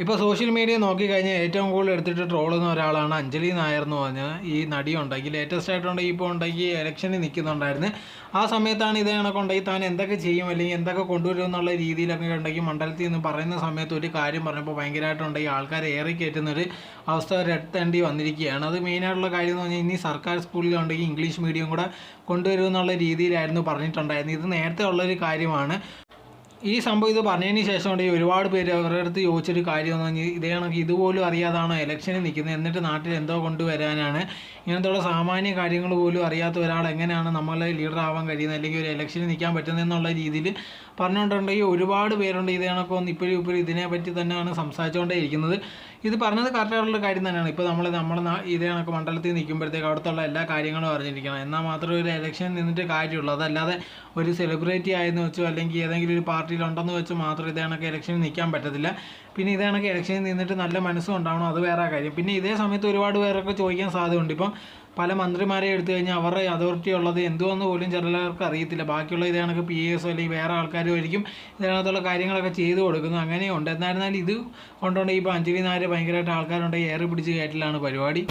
ഇപ്പോൾ social media നോക്കിക്കഴിഞ്ഞാൽ ഏറ്റവും കൂടുതൽ എടുത്തിട്ട് ട്രോളുന്ന ഒരാളാണ് അഞ്ജലി നായർ എന്ന് പറഞ്ഞ ഈ നടി ഉണ്ടെങ്കിൽ ലേറ്റസ്റ്റ് ആയിട്ടുണ്ടെങ്കിൽ ഇപ്പോൾ ഉണ്ടെങ്കിൽ ഇലക്ഷനിൽ നിൽക്കുന്നുണ്ടായിരുന്നു. ആ സമയത്താണ് ഇതേ കണക്കുണ്ടെങ്കിൽ താൻ എന്തൊക്കെ ചെയ്യും അല്ലെങ്കിൽ എന്തൊക്കെ കൊണ്ടുവരും എന്നുള്ള രീതിയിലൊക്കെ ഉണ്ടെങ്കിൽ മണ്ഡലത്തിൽ നിന്ന് പറയുന്ന സമയത്ത് ഒരു കാര്യം പറഞ്ഞപ്പോൾ ഭയങ്കരമായിട്ടുണ്ടെങ്കിൽ ആൾക്കാരെ ഏറി കയറ്റുന്നൊരു അവസ്ഥ വരുത്തേണ്ടി വന്നിരിക്കുകയാണ്. അത് മെയിനായിട്ടുള്ള കാര്യം എന്ന് പറഞ്ഞാൽ ഇനി സർക്കാർ സ്കൂളിലുണ്ടെങ്കിൽ ഇംഗ്ലീഷ് മീഡിയം കൂടെ കൊണ്ടുവരും എന്നുള്ള രീതിയിലായിരുന്നു പറഞ്ഞിട്ടുണ്ടായിരുന്നത്. ഇത് നേരത്തെ ഉള്ളൊരു കാര്യമാണ്. ഈ സംഭവം ഇത് പറഞ്ഞതിന് ശേഷം കൊണ്ട് ഒരുപാട് പേര് അവരുടെ അടുത്ത് ചോദിച്ചൊരു കാര്യം എന്ന് പറഞ്ഞാൽ ഇതേ കണക്ക് ഇതുപോലും അറിയാതാണോ ഇലക്ഷനിൽ നിൽക്കുന്നത്, എന്നിട്ട് നാട്ടിൽ എന്തോ കൊണ്ടുവരാനാണ്, ഇങ്ങനത്തുള്ള സാമാന്യ കാര്യങ്ങൾ പോലും അറിയാത്ത ഒരാൾ എങ്ങനെയാണ് നമ്മളെ ലീഡർ ആവാൻ കഴിയുന്നത് അല്ലെങ്കിൽ ഒരു ഇലക്ഷനിൽ നിൽക്കാൻ പറ്റുന്നതെന്നുള്ള രീതിയിൽ പറഞ്ഞുകൊണ്ടുണ്ടെങ്കിൽ ഒരുപാട് പേരുണ്ട് ഇതേ കണക്കൊന്ന് ഇപ്പോഴും ഇതിനെപ്പറ്റി തന്നെയാണ് സംസാരിച്ചുകൊണ്ടേ ഇരിക്കുന്നത്. ഇത് പറഞ്ഞത് കറക്റ്റായിട്ടുള്ള കാര്യം തന്നെയാണ്. ഇപ്പോൾ നമ്മുടെ ഇതേ കണക്ക് മണ്ഡലത്തിൽ നിൽക്കുമ്പോഴത്തേക്ക് അവിടുത്തെ എല്ലാ കാര്യങ്ങളും അറിഞ്ഞിരിക്കണം, എന്നാൽ മാത്രമേ ഒരു ഇലക്ഷനിൽ നിന്നിട്ട് കാര്യമുള്ളൂ. അതല്ലാതെ ഒരു സെലിബ്രിറ്റി ആയെന്ന് വെച്ചോ അല്ലെങ്കിൽ ഏതെങ്കിലും ഒരു പാർട്ടിയിലുണ്ടെന്ന് വെച്ച് മാത്രം ഇതേ കണക്ക് ഇലക്ഷനിൽ നിൽക്കാൻ പറ്റത്തില്ല. പിന്നെ ഇതേ കണക്ക് ഇലക്ഷനിൽ നിന്നിട്ട് നല്ല മനസ്സും ഉണ്ടാവണം, അത് വേറെ കാര്യം. പിന്നെ ഇതേ സമയത്ത് ഒരുപാട് പേരൊക്കെ ചോദിക്കാൻ സാധ്യതയുണ്ട്. ഇപ്പം പല മന്ത്രിമാരെ എടുത്തു കഴിഞ്ഞാൽ അവരുടെ അതോറിറ്റി ഉള്ളത് എന്തുവെന്ന് പോലും ചിലർക്ക് അറിയത്തില്ല. ബാക്കിയുള്ള ഇതേ കണക്ക് PAS അല്ലെങ്കിൽ വേറെ ആൾക്കാരും ആയിരിക്കും ഇതിനകത്തുള്ള കാര്യങ്ങളൊക്കെ ചെയ്തു കൊടുക്കുന്നത്. അങ്ങനെയുണ്ട്. എന്നായിരുന്നാലും ഇത് കൊണ്ടുണ്ടെങ്കിൽ ഇപ്പോൾ അഞ്ജലി നായർ ഭയങ്കരമായിട്ട് ആൾക്കാരുണ്ടെങ്കിൽ ഏറി പിടിച്ച് കയറ്റലാണ് പരിപാടി.